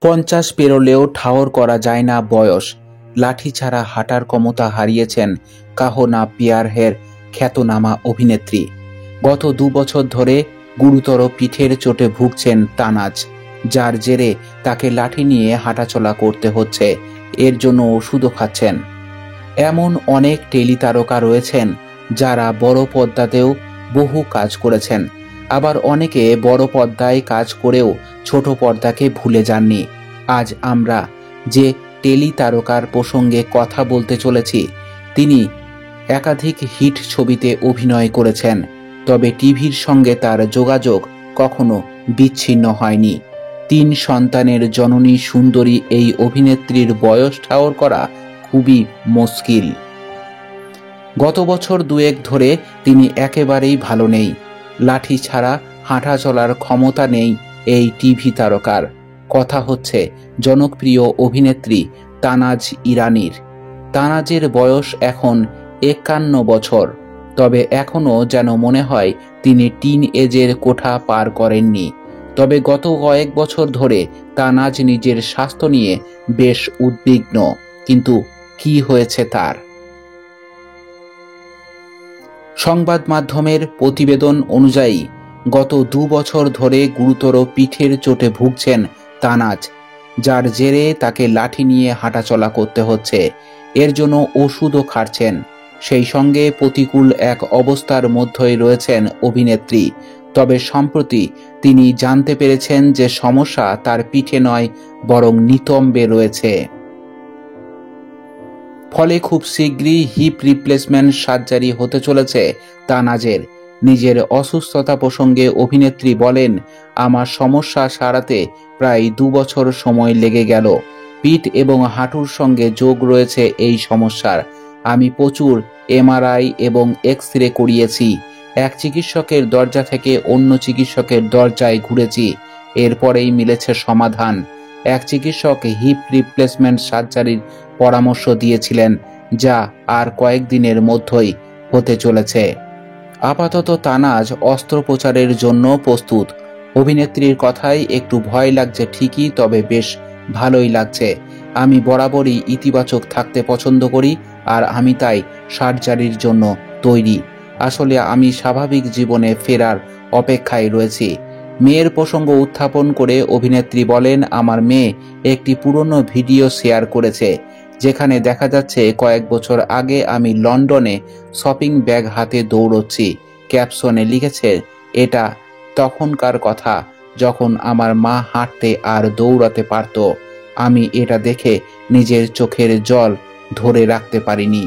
50 পেরোলেও ঠাওর করা যায় না বয়স। লাঠি ছাড়া হাঁটার ক্ষমতা হারিয়েছেন কাহনা পিয়ারহের খ্যাতনামা অভিনেত্রী। গত 2 বছর ধরে গুরুতর পিঠের চোটে ভুগছেন তানাজ, যার জেরে তাকে লাঠি নিয়ে হাঁটাচলা করতে হচ্ছে। এর জন্য ওষুধও খাচ্ছেন। এমন অনেক টেলি তারকা রয়েছেন যারা বড় পর্দাতেও বহু কাজ করেছেন, আবার অনেকে বড় পর্দায় কাজ করেও ছোট পর্দাকে ভুলে যাননি। আজ আমরা যে টেলি তারকার প্রসঙ্গে কথা বলতে চলেছি, তিনি একাধিক হিট ছবিতে অভিনয় করেছেন, তবে টিভির সঙ্গে তার যোগাযোগ কখনো বিচ্ছিন্ন হয়নি। 3 সন্তানের জননী সুন্দরী এই অভিনেত্রীর বয়স ঠাওর করা খুবই মুশকিল। গত বছর 2-1 ধরে তিনি একেবারেই ভালো নেই। লাঠি ছাড়া হাঁটা চলার ক্ষমতা নেই এই টিভি তারকার। কথা হচ্ছে জনপ্রিয় অভিনেত্রী তানাজ ইরানির। তানাজের বয়স এখন 51 বছর, তবে এখনও যেন মনে হয় তিনি টিন এজের কোঠা পার করেননি। তবে গত কয়েক বছর ধরে তানাজ নিজের স্বাস্থ্য নিয়ে বেশ উদ্বিগ্ন। কিন্তু কি হয়েছে তার? সংবাদ মাধ্যমের প্রতিবেদন অনুযায়ী গত 2 বছর ধরে গুরুতর পিঠের চোটে ভুগছেন তানাজ, যার জেরে তাকে লাঠি নিয়ে হাঁটাচলা করতে হচ্ছে। এর জন্য ওষুধও খাচ্ছেন। সেই সঙ্গে প্রতিকূল এক অবস্থার মধ্যেই রয়েছেন অভিনেত্রী। তবে সম্প্রতি তিনি জানতে পেরেছেন যে সমস্যা তার পিঠে নয়, বরং নিতম্বে রয়েছে। ফলে খুব শীঘ্রই হিপ রিপ্লেসমেন্ট সার্জারি হতে চলেছে তানাজের। নিজের অসুস্থতা প্রসঙ্গে অভিনেত্রী বলেন, আমার সমস্যা সারাতে প্রায় 2 বছর সময় লেগে গেল। পিঠ এবং হাঁটুর সঙ্গে যোগ রয়েছে এই সমস্যার। আমি প্রচুর MRI এবং এক্স-রে করিয়েছি। এক চিকিৎসকের দরজা থেকে অন্য চিকিৎসকের দরজায় ঘুরেছি, এরপরেই মিলেছে সমাধান। এক চিকিৎসক হিপ রিপ্লেসমেন্ট সার্জারির পরামর্শ দিয়েছিলেন, যা আর কয়েকদিনের মধ্যেই হতে চলেছে। আপাতত তানাজ অস্ত্রোপচারের জন্য প্রস্তুত। অভিনেত্রীর কথায় একটু ভয় লাগছে ঠিকই, তবে বেশ ভালোই লাগছে। আমি বরাবরই ইতিবাচক থাকতে পছন্দ করি, আর আমি তাই সার্জারির জন্য তৈরি। আসলে আমি স্বাভাবিক জীবনে ফেরার অপেক্ষায় রয়েছি। মেয়ের প্রসঙ্গ উত্থাপন করে অভিনেত্রী বলেন, আমার মেয়ে একটি পুরনো ভিডিও শেয়ার করেছে, যেখানে দেখা যাচ্ছে কয়েক বছর আগে আমি লন্ডনে শপিং ব্যাগ হাতে দৌড়চ্ছি। ক্যাপশনে লিখেছে, এটা তখনকার কথা যখন আমার মা হাঁটতে আর দৌড়াতে পারত। আমি এটা দেখে নিজের চোখের জল ধরে রাখতে পারিনি।